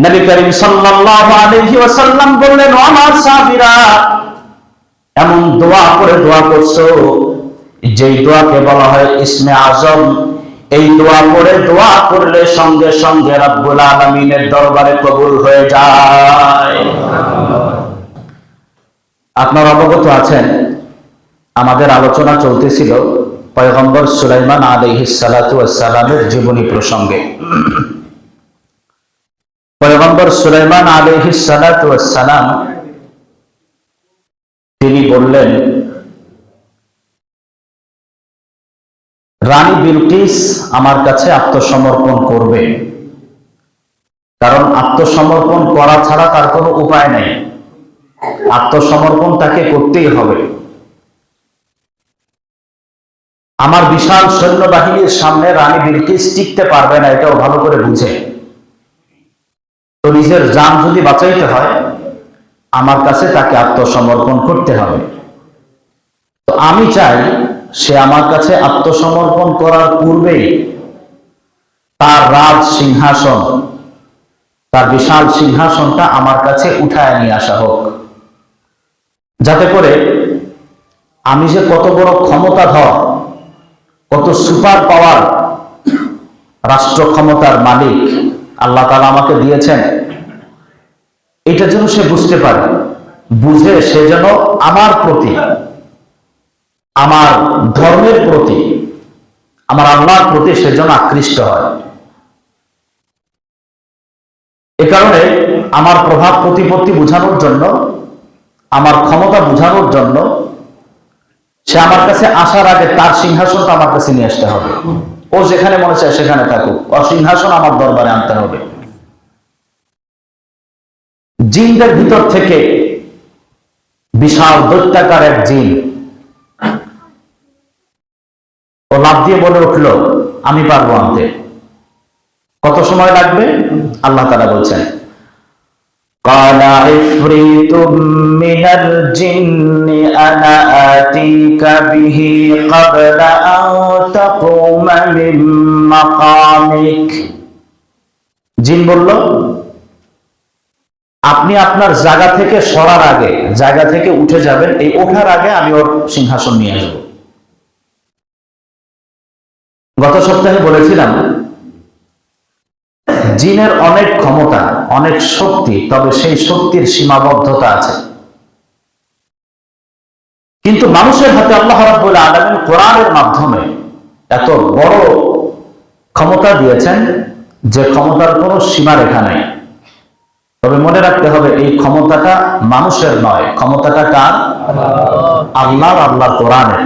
নবী করিম সাল্লাল্লাহু আলাইহি ওয়াসাল্লাম বললেন, ও আমার সাহাবীরা, এমন দোয়া করে দোয়া করছো যেই দোয়াকে বলা হয় ইসমে আজম। এই দোয়া করে দোয়া করলে সঙ্গে সঙ্গে রব্বুল আলামিনের দরবারে কবুল হয়ে যায়। আপনারা অবগত আছেন, আমাদের আলোচনা চলতেছিল পয়গম্বর সুলাইমান আলাইহিস সালাতু ওয়াস সালামের জীবনী প্রসঙ্গে। পয়গম্বর সুলাইমান আলাইহিস সালাতু ওয়াস সালাম তিনি বললেন, রানী বিলকিস আমার কাছে আত্মসমর্পণ করবে, কারণ আত্মসমর্পণ করা ছাড়া তার কোনো উপায় নেই। আত্মসমর্পণ তাকে করতেই হবে। আমার বিশাল সৈন্যবাহিনীর সামনে রানী বিলকিস টিকতে পারবে না, এটাও ভালো করে বুঝে। তো নিজের জান যদি বাঁচাইতে হয়, আমার কাছে তাকে আত্মসমর্পণ করতে হবে। তো আমি চাই সে আমার কাছে আত্মসমর্পণ করার পূর্বেই তার রাজ সিংহাসন, তার বিশাল সিংহাসনটা আমার কাছে উঠায় নিয়ে আসা হোক, যাতে করে আমি যে কত বড় ক্ষমতাধর, কত সুপার পাওয়ার রাষ্ট্র ক্ষমতার মালিক আল্লাহ তাআলা আমাকে দিয়েছেন, এটা যেন সে বুঝতে পারে। বুঝে সে যেন আমার প্রতি, আমার ধর্মের প্রতি, আমার আল্লাহর প্রতি সে যেন আকৃষ্ট হয়। এ কারণে আমার প্রভাব প্রতিপত্তি বোঝানোর জন্য, আমার ক্ষমতা বোঝানোর জন্য সে আমার কাছে আসার আগে তার সিংহাসনটা আমার কাছে নিয়ে আসতে হবে। ও যেখানে মনে চায় সেখানে থাকুক, ওর সিংহাসন আমার দরবারে আনতে হবে। জিনদের ভিতর থেকে বিশাল দৈত্যাকার এক জিন ও লাফ দিয়ে বলে উঠল, আমি পারবো আনতে। কত সময় লাগবে? আল্লাহ তাআলা বলছেন, قال عفريت من الجن أنا آتيك به قبل أن تقوم من مقامك। জিন বলল, আপনি আপনার জায়গা থেকে সরার আগে, জায়গা থেকে উঠে যাবেন, এই ওঠার আগে আমি ওর সিংহাসন নিয়ে আসব। গত সপ্তাহে বলেছিলাম, জিনের অনেক ক্ষমতা, অনেক শক্তি, তবে সেই শক্তির সীমাবদ্ধতা আছে। কিন্তু মানুষের হাতে আল্লাহ রাব্বুল আলামিন কোরআনের মাধ্যমে এত বড় ক্ষমতা দিয়েছেন যে ক্ষমতার কোনো সীমারেখা নেই। তবে মনে রাখতে হবে, এই ক্ষমতাটা মানুষের নয়, ক্ষমতাটা কার? আল্লাহর, আল্লাহর কোরআনের।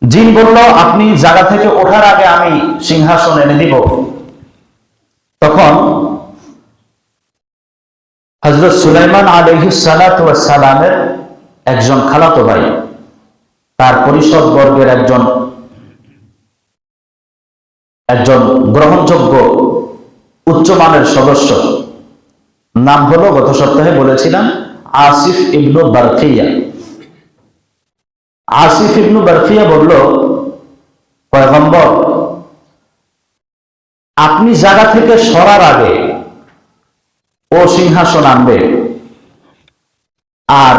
জিন বলল, আপনি জায়গা থেকে ওঠার আগে আমি সিংহাসন এনে দিব। তখন হযরত সুলাইমান আলাইহিস সালাতু ওয়াস সালামের একজন খালাতো ভাই, তার পরিষদ বর্গের একজন গ্রহণযোগ্য উচ্চমানের সদস্য, নাম হলো, গত সপ্তাহে বলেছিলাম, আসিফ ইবনু বারকিয়া। আসিফ ইবনু বারকিয়া বলল, পয়গম্বর, আপনি জায়গা থেকে সরার আগে ও সিংহাসন আনবে, আর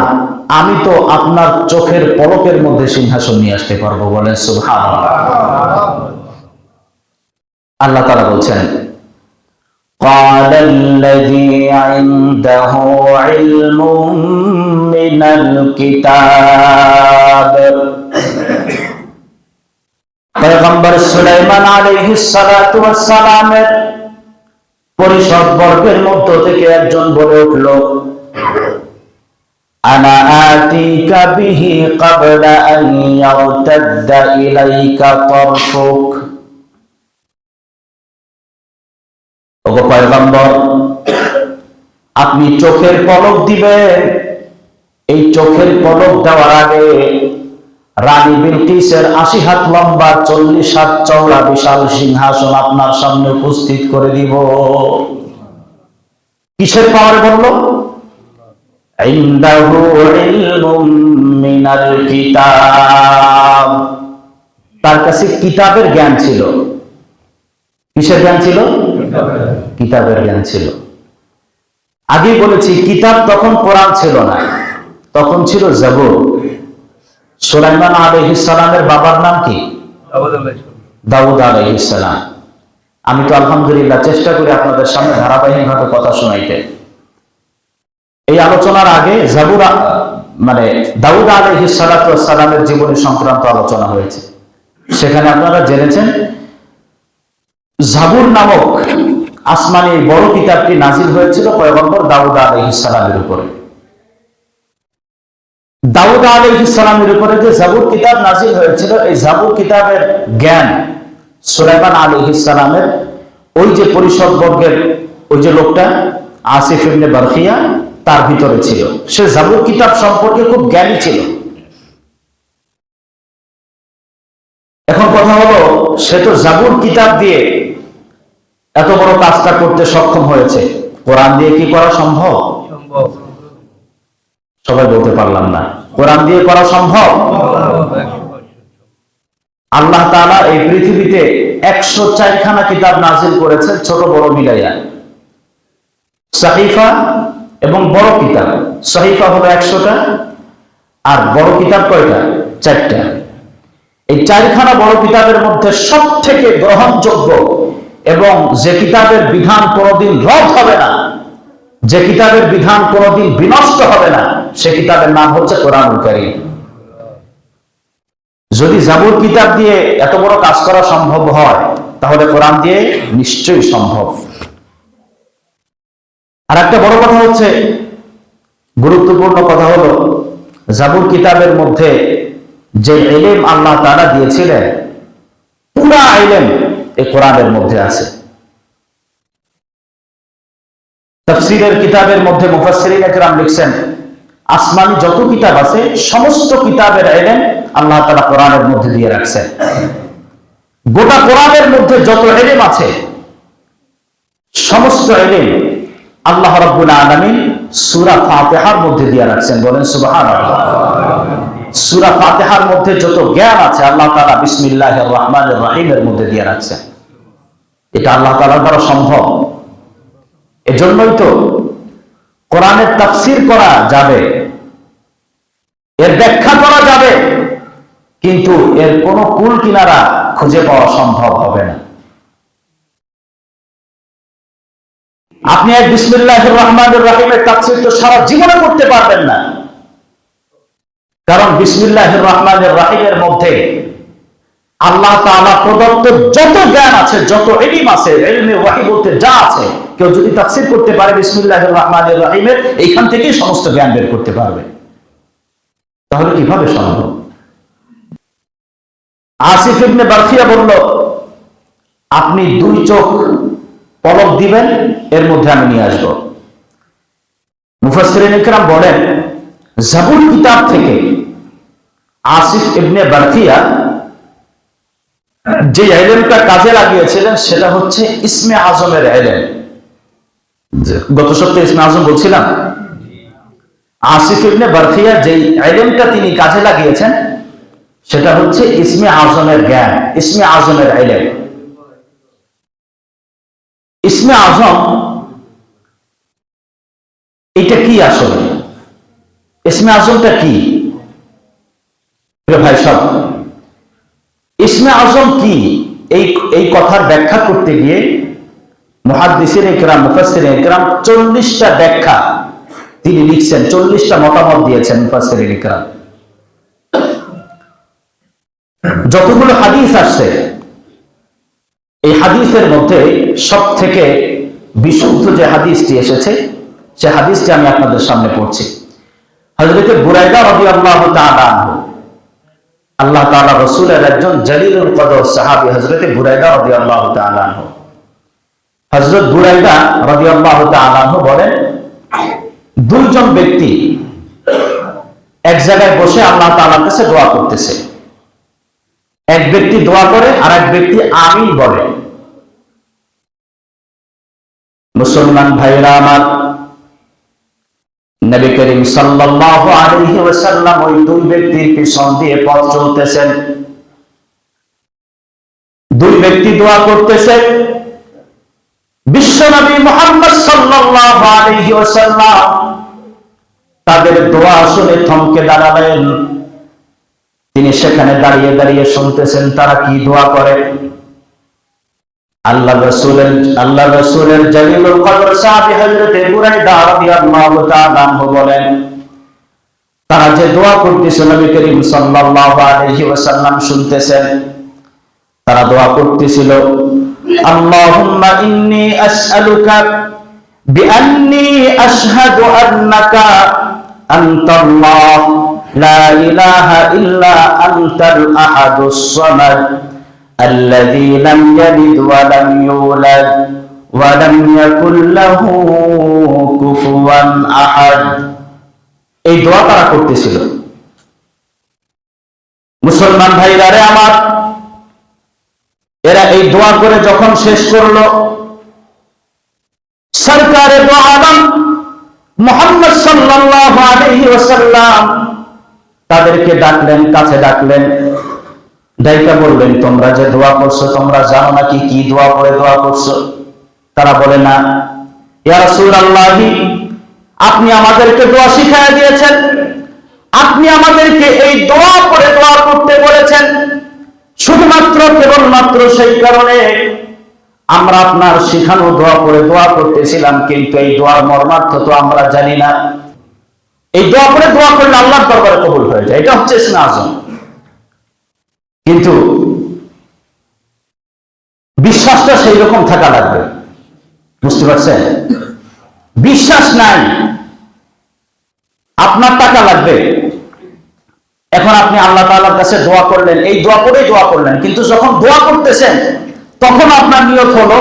আমি তো আপনার চোখের পলকের মধ্যে সিংহাসন নিয়ে আসতে পারবো। বলেন সুবহানাল্লাহ। আল্লাহ তাআলা বলছেন, قال الذي عنده علم من الكتاب। পয়গম্বর সুলাইমান আলাইহিস সালাতু ওয়াস সালামের পরিষদ বর্গের মধ্য থেকে একজন বলে উঠল, আনা আতিকা বিহি ক্বাবলা আন ইয়ারতাদ্দা ইলাইকা তারফুক। ওগো পয়গম্বর, আপনি চোখের পলক দিবেন, এই চোখের পলক দেওয়ার আগে রানী বিলকিসের ৮০ হাত লম্বা ৪০ হাত চওড়া বিশাল সিংহাসন আপনার সামনে উপস্থিত করে দিব। কিসের পাওয়ারে বলল? ইনদাহু ইলমুম মিনাল কিতাব, তার কাছে কিতাবের জ্ঞান ছিল। কিসের জ্ঞান ছিল? কিতাবের জ্ঞান ছিল। আগেই বলেছি কিতাব তখন কোরআন ছিল না, তখন ছিল জাবুর। সুলাইমান আলাইহিস সালামের বাবার নাম কি? দাউদ আলাইহিস সালাম। আমি তো আলহামদুলিল্লাহ চেষ্টা করি আপনাদের সামনে ধারাবাহিকভাবে কথা শোনাইতে। এই আলোচনার আগে জাবুর মানে দাউদ আলাইহিস সালামের জীবনী সংক্রান্ত আলোচনা হয়েছে। সেখানে আপনারা জেনেছেন জাবুর নামক আসমানি বড় কিতাবটি নাজিল হয়েছিল পয়গম্বর দাউদ আলাইহিস সালামের উপরে। দাউদ আলাইহিস সালামের উপরে যে জাবুর কিতাব নাজিল হয়েছিল, এই জাবুর কিতাবের জ্ঞান সুলাইমান আলাইহিস সালামের ওই যে পরিষদ বর্গের ওই যে লোকটা আসিফ ইবনে বারখিয়া তার ভিতরে ছিল। সে জাবুর কিতাব সম্পর্কে খুব জ্ঞানী ছিল। এখন কথা হলো, সে তো জাবুর কিতাব দিয়ে এত বড় কাজটা করতে সক্ষম হয়েছে, কোরআন দিয়ে কি করা সম্ভব? সবাই বলতে পারলাম না। কোরআন দিয়ে করা সম্ভব? আল্লাহ তাআলা এই পৃথিবীতে 104খানা কিতাব নাজিল করেছেন, ছোট বড় মিলাইয়া। সাহিফা এবং বড় কিতাব, সাহিফা হলো 100টা আর বড় কিতাব কয়টা? 4টা। এই 4খানা বড় কিতাবের মধ্যে সব থেকে গ্রহণযোগ্য এবং যে কিতাবের বিধান কোনোদিন রদ হবে না, যে কিতাবের বিধান কোনোদিন বিনষ্ট হবে না, সে কিতাবের নাম হচ্ছে কোরআনুল কারীম। যদি জাবুর কিতাব দিয়ে এত বড় কাজ করা সম্ভব হয়, তাহলে কোরআন দিয়ে নিশ্চয়ই সম্ভব। আর একটা বড় কথা হচ্ছে, গুরুত্বপূর্ণ কথা হলো, জাবুর কিতাবের মধ্যে যে ইলম আল্লাহ তাআলা দিয়েছিলেন, পুরা ইলম এই কোরআনের মধ্যে আছে। তাফসীরের কিতাবের মধ্যে মুফাসসিরিন একরাম লিখছেন, আসমানি যত কিতাব আছে সমস্ত কিতাবের ইলম আল্লাহ তাআলা কোরআনের মধ্যে দিয়ে রাখছেন। গোটা কোরআনের মধ্যে যত ইলম আছে সমস্ত ইলম আল্লাহ রাব্বুল আলামিন সূরা ফাতিহার মধ্যে দিয়ে রাখছেন। বলেন সুবহানাল্লাহ। সূরা ফাতিহার মধ্যে যত জ্ঞান আছে আল্লাহ তাআলা বিসমিল্লাহির রহমানির রহিমের মধ্যে দিয়ে রাখছেন। এটা আল্লাহ তাআলার দ্বারা সম্ভব। এজন্যই তো কোরআনের তাফসীর করা যাবে, এর ব্যাখ্যা করা যাবে, কিন্তু এর কোনো কুল কিনারা খুঁজে পাওয়া সম্ভব হবে না। আপনি এক বিসমিল্লাহির রহমানির রহিমের তাফসীর তো সারা জীবনে করতে পারবেন না, কারণ বিসমিল্লাহির রহমানির রহিমের মধ্যে আল্লাহ তাআলা প্রদত্ত যত জ্ঞান আছে, যত ইলম আছে, ইলমে ওয়াহী বলতে যা আছে, কেউ যদি তাফসীর করতে পারে বিসমিল্লাহির রহমানির রহিমের, এইখান থেকেই সমস্ত জ্ঞান বের করতে পারবে। তাহলে কিভাবে সম্ভব? আসিফ ইবনে বারখিয়া বলল, আপনি 2 চোখ পলক দিবেন, এর মধ্যে আমি নিয়ে আসব। মুফাসসিরিন ইকরাম বলেন, জাবুর কিতাব থেকে আসিফ ইবনে বারখিয়া যে ইলমটা কাজে লাগিয়েছিলেন সেটা হচ্ছে ইসমে আজমের ইলম। গত সপ্তাহে ইসমে আজম বলছিলাম। আসিফ ইবনে বারখিয়া যে ইলমটা তিনি কাজে লাগিয়েছেন সেটা হচ্ছে ইসমে আজমের জ্ঞান, ইসমে আজমের ইলম। ইসমে আজম এটা কি আসলে? ইসমে আজমটা কি ভাই সব? ইসমে আজম কি, এই কথার ব্যাখ্যা করতে গিয়ে মুহাদ্দিসিন ইকরাম, মুফাসসিরিন ইকরাম 40টা ব্যাখ্যা তিনি লিখছেন, 40টা মতামত দিয়েছেন মুফাসসিরিন ইকরাম। যতগুলো হাদিস আসছে, এই হাদিসের মধ্যে সব থেকে বিশুদ্ধ যে হাদিসটি এসেছে, সে হাদিসটি আমি আপনাদের সামনে পড়ছি। হযরত বুরাইদা রাদিয়াল্লাহু তাআলা আনহু, আল্লাহ তাআলা রাসূলের একজন জলিলুল কদর সাহাবী হযরত বুরাইদা রাদিয়াল্লাহু তাআলা আনহু। হযরত বুরাইদা রাদিয়াল্লাহু তাআলা আনহু বলেন, 2 জন ব্যক্তি এক জায়গায় বসে আল্লাহ তাআলার কাছে দোয়া করতেছে। এক ব্যক্তি দোয়া করে আর এক ব্যক্তি আমিন বলে। মুসলমান ভাইরা আমার, নবী করিম সাল্লাল্লাহু আলাইহি ওয়াসাল্লাম ওই 2 ব্যক্তির পিছন দিয়ে পথ চলতেছেন। দুই ব্যক্তি দোয়া করতেছে, বিশ্বনবী মুহাম্মদ সাল্লাল্লাহু আলাইহি ওয়াসাল্লাম তাদের দোয়া শুনে থমকে দাঁড়ালেন। তিনি সেখানে দাঁড়িয়ে দাঁড়িয়ে শুনতেছেন তারা কি দোয়া করে। আল্লাহ রাসূলের জালিলুল কদর সাহাবী হযরত বুরাইদা রাদিয়াল্লাহু তাআলা আনহু বলেন, তারা যে দোয়া করতেছে নবী করিম সাল্লাল্লাহু আলাইহি ওয়াসাল্লাম শুনতেছেন। তারা দোয়া করতেছিল, আল্লাহুম্মা ইন্নী আসআলুকা বিআন্নী আশহাদু আন্নাকা আনতাল্লাহ লা ইলাহা ইল্লা আনতাল আহাদুস সামাদ আল্লাযী লাম ইয়ালিদ ওয়া লাম ইউলাদ ওয়া লাম ইয়াকুল লাহু কুফুয়ান আহাদ। এই দোয়া তারা করতেছিল। মুসলমান ভাইরা রে আমার, এরা এই দোয়া করে যখন শেষ করলো, সরকারে দো আলম মুহাম্মদ সাল্লাল্লাহু আলাইহি ওয়াসাল্লাম তাদেরকে ডাকলেন, কাছে ডাকলেন, ডাইকা বললেন, তোমরা যে দোয়া করছো তোমরা জানো নাকি কি দোয়া করে দোয়া করছো? তারা বলে, না ইয়া রাসূলুল্লাহ, আপনি আমাদেরকে দোয়া শিখাইয়া দিয়েছেন, আপনি আমাদেরকে এই দোয়া করে দোয়া করতে বলেছেন, শুধুমাত্র কেবলমাত্র সেই কারণে আমরা আপনার শিখানো দোয়া করে দোয়া করতেছিলাম, কিন্তু এই দোয়ার মর্মার্থ তো আমরা জানি না। এই দোয়া করে দোয়া করলে আল্লাহর দরবারে কবুল হয়ে যায়, এটা হচ্ছে ইসমে আযম। কিন্তু বিশ্বাসটা সেই রকম থাকা লাগবে, বুঝতে পারছেন? বিশ্বাস নাই, আপনার টাকা লাগবে। এখন আপনি আল্লাহ তাআলার কাছে দোয়া করলেন, এই দোয়া করেই দোয়া করলেন, কিন্তু যখন দোয়া করতেছেন তখন আপনার নিয়ত হলো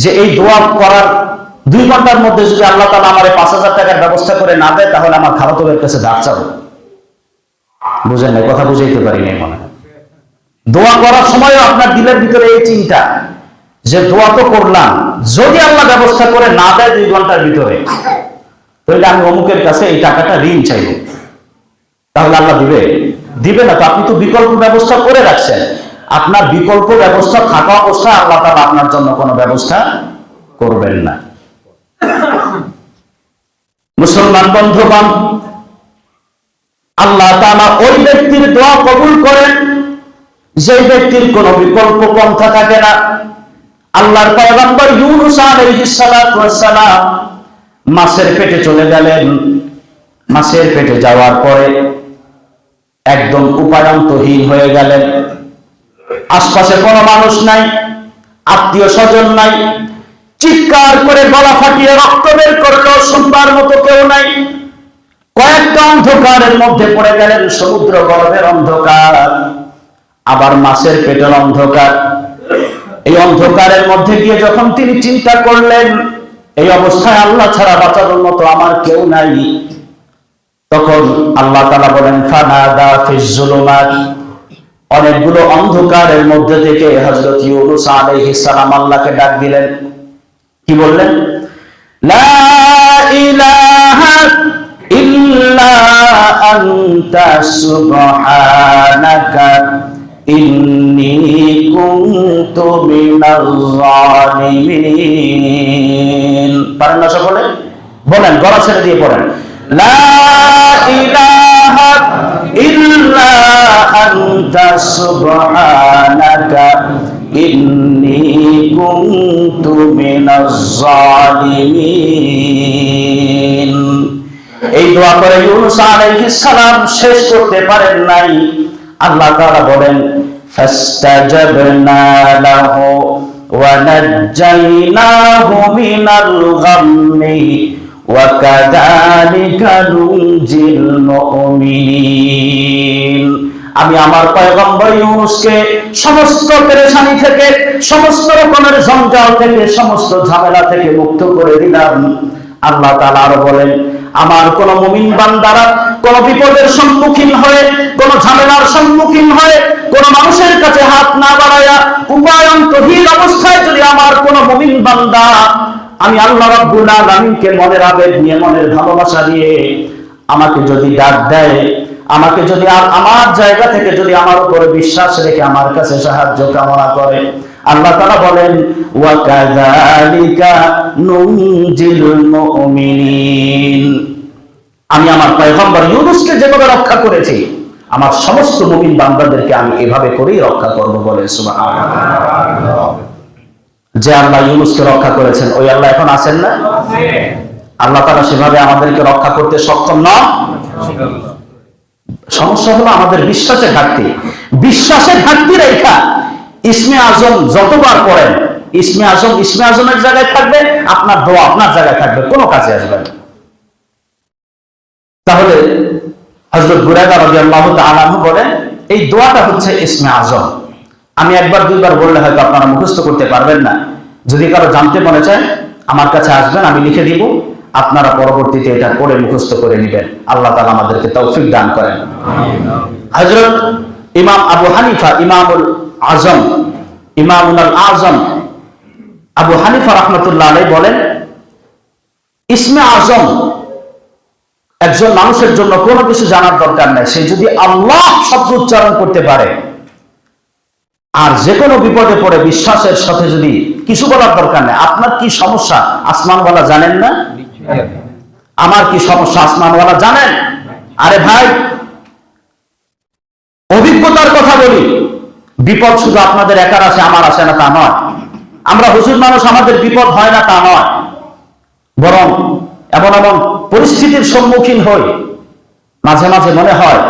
যে এই দোয়া করার 2 ঘন্টার মধ্যে যদি আল্লাহ তাআলা আমার 5,000 টাকার ব্যবস্থা করে না দেয়, তাহলে আমার খালাতো ভাইয়ের কাছে ধার চাবো। বুঝেন না? কথা বুঝাইতে পারি নাই মনে হয়। দোয়া করার সময়ও আপনার দিলের ভিতরে এই চিন্তা যে দোয়া তো করলাম, যদি আল্লাহ ব্যবস্থা করে না দেয় 2 ঘন্টার ভিতরে, তাহলে আমি অমুকের কাছে এই টাকাটা ঋণ চাইব, তাহলে আল্লাহ দিবে না। তো আপনি তো বিকল্প ব্যবস্থা করে রাখছেন। আপনার বিকল্প ব্যবস্থা থাকা অবস্থায় আল্লাহ তাআলা আপনার জন্য কোনো ব্যবস্থা করবেন না। মুসলমান বন্ধুগণ, আল্লাহ তাআলা ওই ব্যক্তির দোয়া কবুল করেন যে ব্যক্তির কোনো বিকল্প পন্থা থাকে না। আল্লাহর পয়গম্বর ইউনূস আলাইহিস সালাতু ওয়াস সালাম মাছের পেটে চলে গেলেন। মাছের পেটে যাওয়ার পরে একদম উপায়ন্তহীন হয়ে গেলেন। আশপাশে কোনো মানুষ নাই, আত্মীয় স্বজন নাই, চিৎকার করে গলা ফাটিয়ে রক্ত বের করলেও শুনবার মতো কেউ নাই। কয়েকটা অন্ধকারের মধ্যে পড়ে গেলেন, সমুদ্র গর্ভের অন্ধকার, আবার মাছের পেটের অন্ধকার। এই অন্ধকারের মধ্যে গিয়ে যখন তিনি চিন্তা করলেন এই অবস্থায় আল্লাহ ছাড়া বাঁচানোর মতো আমার কেউ নাই, তখন আল্লাহ তাআলা বলেন, ফানাদা ফিজ যুলুমাত। অনেকগুলো অন্ধকারের মধ্যে থেকে হযরত ইউনূস আলাইহিস সালাম আল্লাহকে ডাক দিলেন। কি বললেন? লা ইলাহা ইল্লা আনতা সুবহানাকা ইন্নী কুনতু মিনাল যালিমিন। পারেন না সকলে? বলেন, গলা ছেড়ে দিয়ে পড়েন, লা ইলাহা ইল্লা আনতা সুবহানাকা ইন্নী কুনতু মিনাজ যালিমিন। এই দোয়া করে ইউনূস আলাইহিস সালাম শেষ করতে পারেন নাই। আল্লাহ তাআলা বলেন, ফাস্তাজাবনা লাহু ওয়া নাজ্জাইনাহু মিনাল গাম্মি ওয়া কাযালিকা নুনজিল মুমিনিন। আমি আমার পয়গম্বর ইউনূসকে সমস্ত পেরেশানি থেকে, সমস্ত রকমের জঞ্জাল থেকে, সমস্ত ঝামেলা থেকে মুক্ত করে দিলাম। আল্লাহ তাআলা আরো বলেন, আমার কোন মুমিন বান্দারা কোন বিপদের সম্মুখীন হয়ে, কোন ঝামেলার সম্মুখীন হয়ে, কোন মানুষের কাছে হাত না বাড়ায়া উপায়ন্তহীন অবস্থায় যদি আমার কোন মুমিন বান্দা আমি আল্লাহ রাব্বুল আলামিনকে মনের আবেগ নিয়ে, মনের ভালোবাসা নিয়ে আমাকে যদি ডাক দেয়, আমাকে যদি আমার জায়গা থেকে যদি আমার উপরে বিশ্বাস রেখে আমার কাছে সাহায্য কামনা করে, আল্লাহ তাআলা বলেন ওয়া কাযালিকা নুনজিল মুমিনিন, আমি আমার পয়গম্বর ইউনূসকে যেভাবে রক্ষা করেছি আমার সমস্ত মুমিন বান্দাদেরকে আমি এভাবে করেই রক্ষা করব বলে সুবহানাল্লাহ। যে আল্লাহ ইউনূসকে রক্ষা করেছেন ওই আল্লাহ এখন আছেন না? আল্লাহ তাআলা সেভাবে আমাদেরকে রক্ষা করতে সক্ষম নন। সমস্যা হলো আমাদের বিশ্বাসের ঘাটতি। বিশ্বাসের ঘাটতি রেখা ইসমে আজম যতবার পড়েন, ইসমে আজমের জায়গায় থাকবে, আপনার দোয়া আপনার জায়গায় থাকবে, কোনো কাজে আসবে না। তাহলে হযরত বুরায়দা রাদিয়াল্লাহু তাআলা আনহু বলেন এই দোয়াটা হচ্ছে ইসমে আজম। আমি একবার দুইবার বললে হয়তো আপনারা মুখস্থ করতে পারবেন না। যদি কারো জানতে মনে চায় আমার কাছে আসবেন, আমি লিখে দিব, আপনারা পরবর্তীতে এটা পড়ে মুখস্থ করে নেবেন। আল্লাহ তাআলা আমাদেরকে তৌফিক দান করেন। হযরত ইমাম আবু হানিফা ইমামুল আজম আবু হানিফা রাহমাতুল্লাহ আলাইহি বলেন ইসমে আজম একজন মানুষের জন্য কোনো কিছু জানার দরকার নাই, সে যদি আল্লাহ শব্দ উচ্চারণ করতে পারে আর যে কোনো বিপদে পড়ে বিশ্বাসের সাথে যদি কিছু বলার দরকার নেই। আপনার কি সমস্যা আসমানওয়ালা জানেন না? আমার কি সমস্যা আসমানওয়ালা জানেন? আরে ভাই, অভিজ্ঞতার কথা বলি, বিপদ শুধু আপনাদের একার আসে আমার আসে না তা নয়। আমরা হুজুর মানুষ, আমাদের বিপদ হয় না তা নয়, বরং এমন এমন পরিস্থিতির সম্মুখীন হই মাঝে মাঝে মনে হয়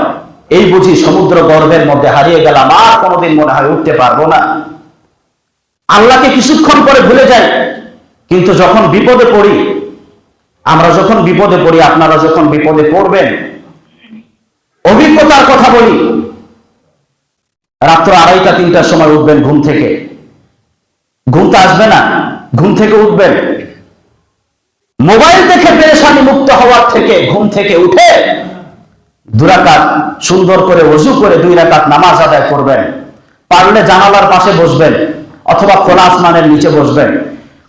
এই বুঝি সমুদ্র গর্ভের মধ্যে হারিয়ে গেলাম, আর কোনোদিন মনে হয় উঠতে পারবো না। আল্লাহকে কিছুক্ষণ পরে ভুলে যাই। কিন্তু যখন বিপদে পড়ি, আমরা যখন বিপদে পড়ি, আপনারা যখন বিপদে পড়বেন, অভিজ্ঞতার কথা বলি, রাত্র 2:30-3টার সময় উঠবেন ঘুম থেকে, ঘুমটা আসবে না, ঘুম থেকে উঠবেন, মোবাইল দেখে পেরেশানি মুক্ত হওয়ার থেকে ঘুম থেকে উঠে 2 রাকাত সুন্দর করে ওযু করে 2 রাকাত নামাজ আদায় করবেন। পারলে জানালার পাশে বসবেন অথবা খোলা আসমানের নিচে বসবেন।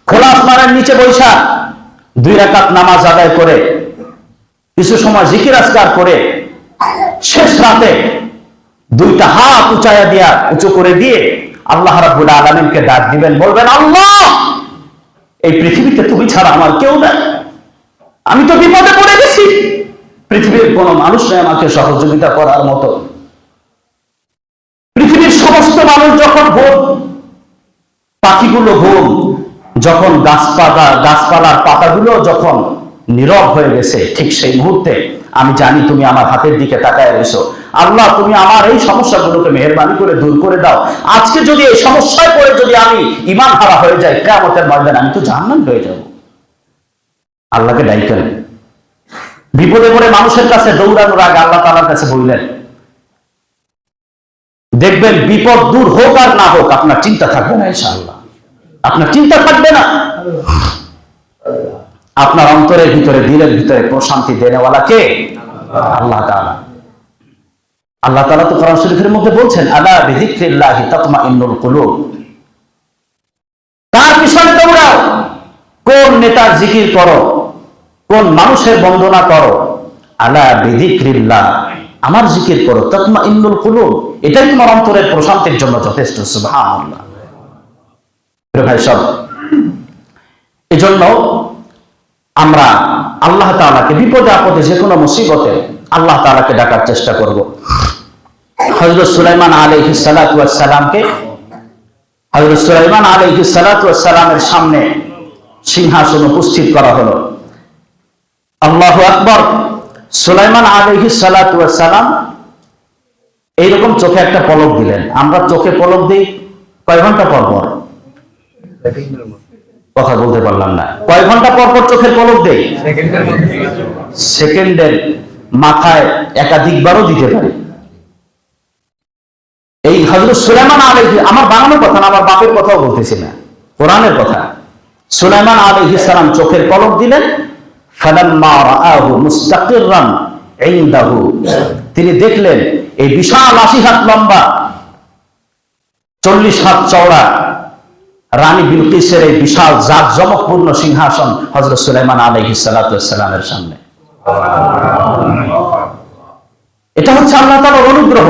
খোলা আসমানের নিচে বৈশা 2 রাকাত নামাজ আদায় করে কিছু সময় জিকির আজকার করে শেষ রাতে 2টা হাত উঁচু করে দিয়ে আল্লাহ রাব্বুল আলামিনকে ডাক দিবেন, বলবেন আল্লাহ এই পৃথিবীতে তুমি ছাড়া আমার কেউ নাই, আমি তো বিপদে পড়ে গেছি, পৃথিবীর কোনো মানুষ নেই আমাকে সহযোগিতা করার মতো। পৃথিবীর সমস্ত মানুষ যখন ঘুম, পাখিগুলো ঘুম, যখন গাছপালার পাতাগুলো যখন নীরব হয়ে গেছে, ঠিক সেই মুহূর্তে আমি জানি তুমি আমার হাতের দিকে তাকায় রয়েছো। আল্লাহ তুমি আমার এই সমস্যাগুলোকে মেহেরবানি করে দূর করে দাও। আজকে যদি এই সমস্যায় পড়ে যদি আমি ঈমান হারা হয়ে যাই, কিয়ামতের ময়দানে আমি তো জাহান্নামী হয়ে যাব। আল্লাহকে ডাইকেন। বিপদে পড়ে মানুষের কাছে দৌড়ানোর আগে আল্লাহ তাআলার কাছে বললেন, দেখবেন বিপদ দূর হোক আর না হোক আপনার চিন্তা থাকবে না, ইনশাআল্লাহ আপনার চিন্তা থাকবে না। আপনার অন্তরের ভিতরে, দিলের ভিতরে প্রশান্তি দেনেওয়ালা কে? আল্লাহ তাআলা। আল্লাহ তাআলা তো কোরআন শরীফের মধ্যে বলছেন আলা বিযিকরিল্লাহি তাতমাইন্নুল কুলুব। তার পিছনে দৌড়াও, কোন নেতার জিকির করো, কোন মানুষের বন্দনা করো, আলা বিযিকরিল্লাহ আমার জিকির করো, তাতমাইন্নুল কুলুব, এটাই তোমার অন্তরের প্রশান্তির জন্য যথেষ্ট। সুবহানাল্লাহ। প্রিয় ভাই সব, এজন্য আমরা আল্লাহ তাআলাকে বিপদে আপদে যে কোনো মুসিবতে আল্লাহ তাআলাকে ডাকার চেষ্টা করব। হযরত সুলাইমান আলাইহিস সালাতু ওয়াস সালামকে হযরত সুলাইমান আলাইহিস সালাতু ওয়াস সালামের সামনে সিংহাসন উপস্থিত করা হলো। আল্লাহু আকবার। সুলাইমান আলাইহিস সালাতু ওয়াস সালাম এইরকম চোখে একটা পলক দিলেন। আমরা চোখে পলক দিই কয় ঘন্টা পর পর? কথা বলতে পারলাম না। কয় ঘন্টা পর পর চোখের পলক দেই? সেকেন্ডের মাথায় একাধিকবারও দিতে পারি। এই হযরত সুলাইমান আলাইহিস, আমার বানানো কথা না, আমার বাপের কথাও বলতেছি না, কোরআনের কথা। সুলাইমান আলাইহিস সালাম চোখের পলক দিলেন। ফালাম্মা রাআহু মুস্তাকিররান ইনদাহু, তিনি দেখলেন এই বিশাল 80 হাত লম্বা 40 হাত চওড়া রানী বিলকিসের এই বিশাল জাঁকজমকপূর্ণ সিংহাসন হযরত সুলাইমান আলাইহিস সালাতু ওয়াস সালামের সামনে। এটা হচ্ছে আল্লাহ তাআলার অনুগ্রহ।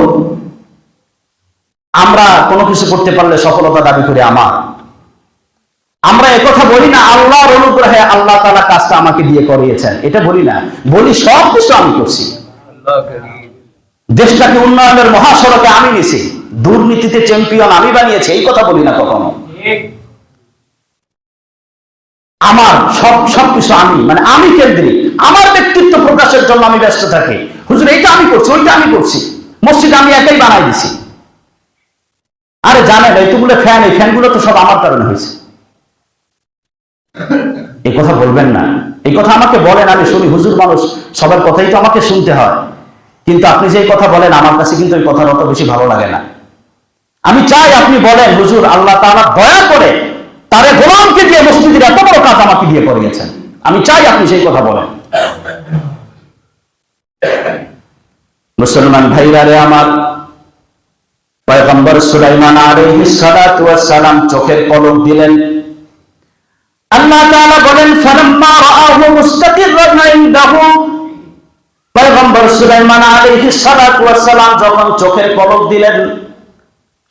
আমরা কোনো কিছু করতে পারলে সফলতা দাবি করি আমরা একথা বলি না আল্লাহর অনুগ্রহে আল্লাহ তাআলা কাজটা আমাকে দিয়ে করিয়েছেন, এটা বলি না। বলি সব কিছু আমি করছি, দেশটাকে উন্নয়নের মহাসড়কে আমি নিছি, দুর্নীতিতে চ্যাম্পিয়ন আমি বানিয়েছি, এই কথা বলি না কখনো। আমার সবকিছু আমি, মানে আমি কেন্দ্রিক, আমার ব্যক্তিত্ব প্রকাশের জন্য আমি ব্যস্ত থাকি। হুজুর এইটা আমি করছি, ওইটা আমি করছি, মসজিদ আমি একাই বানাই দিছি। আরে জানেন এইগুলো ফ্যান, এই ফ্যানগুলো তো সব আমার কারণে হয়েছে। এই কথা বলবেন না, এই কথা আমাকে বলেন, আমি শুনি। হুজুর মানুষ, সবার কথাই তো আমাকে শুনতে হয়, কিন্তু আপনি যে কথা বলেন আমার কাছে কিন্তু এই কথার অত বেশি ভালো লাগে না। আমি চাই আপনি বলেন হুজুর আল্লাহ তাআলা দয়া করে তারে গোলামকে দিয়ে মসজিদের এত বড় কাজ আমাকে দিয়ে করিয়েছেন। আমি চাই আপনি সেই কথা বলেন। মুসলমান ভাইরা রে আমার, পয়গম্বর সুলাইমান আলাইহিস সালাতু ওয়াস সালাম চোখের পলক দিলেন। আল্লাহ তাআলা বলেন ফালাম্মা রাআহু মুস্তাকিররান ইনদাহু, পয়গম্বর সুলাইমান আলাইহিস সালাতু ওয়াস সালাম যখন চোখের পলক দিলেন,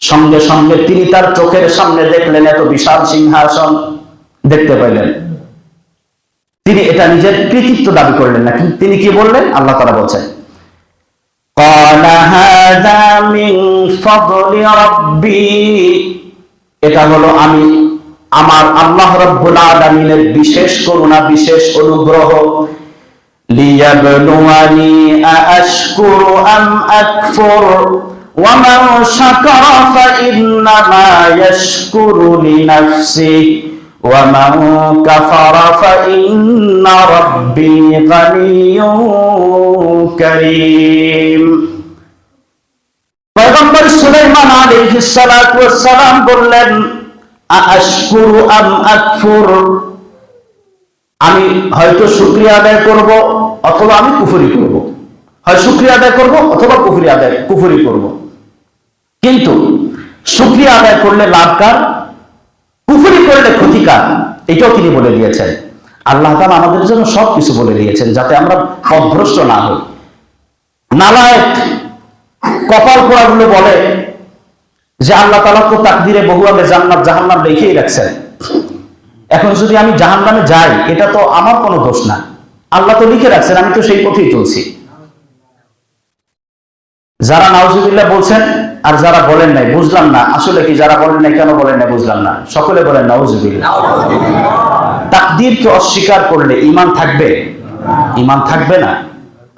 সঙ্গে সঙ্গে তিনি তার চোখের সামনে দেখলেন এত বিশাল সিংহাসন দেখতে পাইলেন। তিনি এটা নিজের কৃতিত্ব দাবি করলেন না, কিন্তু তিনি কি বললেন? আল্লাহ তাআলা বলেন ক্বালা হাযা মিন ফাদলি রাব্বি, এটা হলো আমার আল্লাহ রাব্বুল আলামিনের বিশেষ করুণা, বিশেষ অনুগ্রহ। লিয়াবলুয়ানি আশকুরু আম আকফুর ওয়া মান শাকারা ফাইন্নামা ইয়াশকুরু লিনাফসিহি ওয়া মান কাফারা ফাইন্না রাব্বি গানিয়্যুন কারীম। পয়গম্বর সুলাইমান আলাইহিস সালাতু ওয়াস সালাম বললেন আশকুরু আম আকফুর, আমি হয়তো শুকরিয়া আদায় করব অথবা আমি কুফরি করব, হয় শুকরিয়া আদায় করব অথবা কুফরি করব। কিন্তু শুকরিয়া আদায় করলে লাভ কার, কুফরি করলে ক্ষতি কার, এটাও তিনি বলে দিয়েছেন। আল্লাহ তাআলা আমাদের জন্য সবকিছু বলে দিয়েছেন যাতে আমরা পথভ্রষ্ট না হই। নালায়েক কপাল পোড়াগুলো বলে যে আল্লাহ তাআলা তো তাকদিরে বহু আগে জান্নাত জাহান্নাম লিখেই রাখছেন, এখন যদি আমি জাহান্নামে যাই এটা তো আমার কোনো দোষ না, আল্লাহ তো লিখে রাখছেন, আমি তো সেই পথেই চলছি। যারা নাউজুবিল্লাহ বলছেন আর যারা বলেন নাই, বুঝলাম না আসলে কি, যারা বলেন নাই কেন বলেন নাই বুঝলাম না, সকলে বলেন নাউজুবিল্লাহ। তাকদীরকে অস্বীকার করলে ঈমান থাকবে? ঈমান থাকবে না।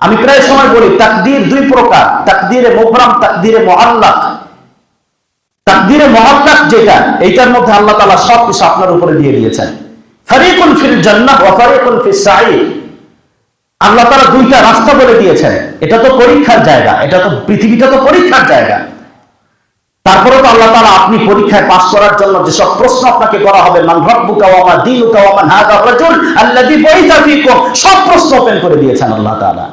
আমি প্রায় সময় বলি তাকদীর দুই প্রকার, তাকদীরে মুবরাম, তাকদীরে মুআল্লাক। তাকদীরে মুআল্লাক যেটা, এইটার মধ্যে আল্লাহ তাআলা সবকিছু আপনার উপরে দিয়ে দিয়েছেন। ফারিকুন ফিল জান্নাহ ওয়া ফারিকুন ফিস সাঈর, আল্লাহ তাআলা দুইটা রাস্তা বলে দিয়েছেন। এটা তো পরীক্ষার জায়গা, এটা তো পৃথিবীটা তো পরীক্ষার জায়গা। তারপরে তো আল্লাহ তাআলা আপনি পরীক্ষায় পাস করার জন্য যেসব প্রশ্ন আপনাকে করা হবে, মান রাব্বুকা ওয়া মা দীনুকা ওয়া মান হাযা রাজুল আল্লাযী বুইসা ফীকুম, সব প্রশ্ন ওপেন করে দিয়েছেন আল্লাহ তাআলা,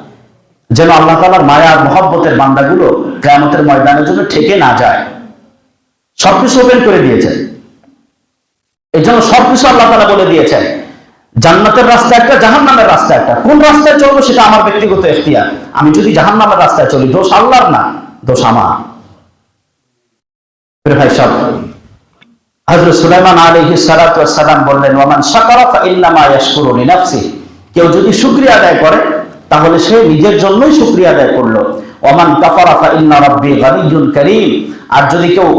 যেন আল্লাহ তাআলার মায়া আর মহব্বতের বান্দাগুলো কিয়ামতের ময়দানের জন্য ঠেকে না যায়। সবকিছু ওপেন করে দিয়েছেন, এই জন্য সবকিছু আল্লাহ তাআলা বলে দিয়েছেন। জান্নাতের রাস্তা একটা, জাহান্নামের রাস্তা একটা। কোন রাস্তায় চলবো সেটা আমার ব্যক্তিগত ইখতিয়ার। আমি যদি জাহান্নামের রাস্তায় চলি, দোষ আল্লাহর না, দোষ আমার। ভাই সাহেব, হযরত সুলাইমান আলাইহিস সালাতু ওয়াস সালাম বললেন ওয়া মান শাকারা ফাইন্নামা ইয়াশকুরু লিনাফসিহি, কেউ যদি শুকরিয়া আদায় করে তাহলে সে নিজের জন্যই শুকরিয়া আদায় করলো। ওয়া মান কাফারা ফাইন্না রাব্বি গানিয়্যুন কারীম, আর যদি কেউ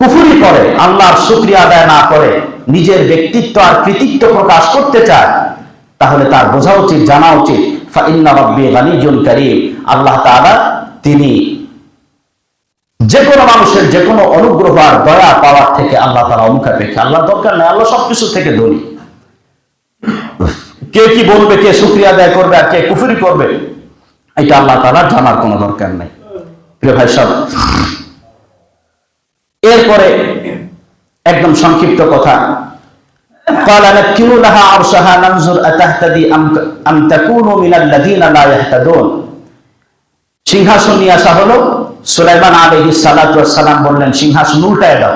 কুফরি করে, আল্লাহর শুকরিয়া আদায় না করে, নিজের ব্যক্তিত্ব আর কৃতিত্ব প্রকাশ করতে চায়, তাহলে তার বোঝা উচিত, জানা উচিত ফাইন্না রাব্বি গানিয়্যুন কারীম, আল্লাহ তাআলা তিনি যে কোনো মানুষের যে কোনো অনুগ্রহ আর দয়া পাওয়ার থেকে আল্লাহ তাআলা অমুখাপেক্ষী। আল্লাহ দরকার নাই, আল্লাহ সবকিছু থেকে ধনী। কে কি বলবে, কে শুকরিয়া আদায় করবে আর কে কুফরি করবে, এটা আল্লাহ তাআলার জানার কোনো দরকার নাই। প্রিয় ভাই সব, এরপরে একদম সংক্ষিপ্ত কথা, قال نكروا لها عرشها ننظر أتهتدي أم تكون من الذين لا يهتدون। সিংহাসন নিয়ে আসা হলো। সুলাইমান আলাইহিস সালাতু ওয়াস সালাম বললেন সিংহাসন উল্টায় দাও,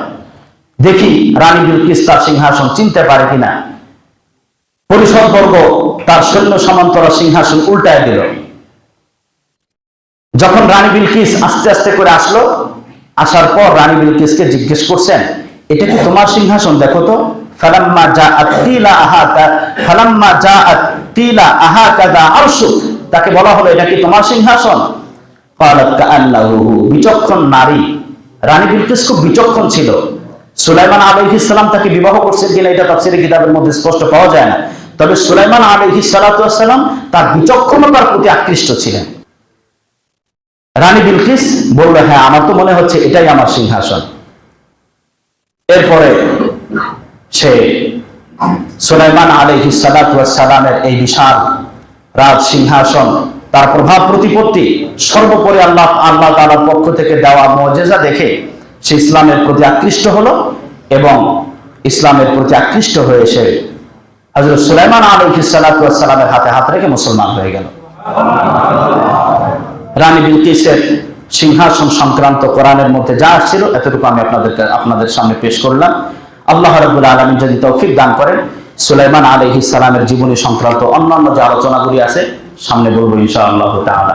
দেখি রানী বিলকিস তার সিংহাসন চিনতে পারে কিনা। পরিষদবর্গ তার সৈন্য সামন্তরা সিংহাসন উল্টায় দিল। যখন রানী বিলকিস আস্তে আস্তে করে আসলো, আসার পর রানী বিলকিসকে জিজ্ঞেস করছেন, এটা কি তোমার সিংহাসন? দেখো তো। ফালাম্মা জাআত তিলা আহাতা ফালাম্মা জাআত তিলা আহাকাদা আরশু, তাকে বলা হলো এটা কি তোমার সিংহাসন? ক্বালাত কাআন্নাহু, বিচক্ষণ নারী রানী বিলকিস খুব বিচক্ষণ ছিল। সুলাইমান আলাইহিস সালাম তাকে বিবাহ করছেন কিনা এটা তাফসীরের কিতাবের মধ্যে স্পষ্ট পাওয়া যায় না, তবে সুলাইমান আলাইহিস সালাতু ওয়াস সালাম তার বিচক্ষণতার প্রতি আকৃষ্ট ছিলেন। রানী বিলকিস বলল, হ্যাঁ আমার তো মনে হচ্ছে এটাই আমার সিংহাসন। এরপরে সে সুলাইমান আলাইহিস সালাতু ওয়াস সালামের এই বিশাল রাজ সিংহাসন, তার প্রভাব প্রতিপত্তি, সর্বোপরি আল্লাহ তাআলার পক্ষ থেকে দেওয়া মুজিজা দেখে সে ইসলামের প্রতি আকৃষ্ট হলো এবং ইসলামের প্রতি আকৃষ্ট হয়ে সে হযরত সুলাইমান আলাইহিস সালাতু ওয়াস সালামের হাতে হাত রেখে মুসলমান হয়ে গেল। রানী বিলকিসের সিংহাসন সংক্রান্ত কোরআনের মধ্যে যা ছিল এতটুকু আমি আপনাদের সামনে পেশ করলাম। আল্লাহ রাব্বুল আলামিন যদি তৌফিক দান করেন, সুলাইমান আলাইহিস সালামের জীবনী সংক্রান্ত অন্যান্য যে আলোচনাগুলি আছে সামনে বলবো ইনশাআল্লাহ তাআলা।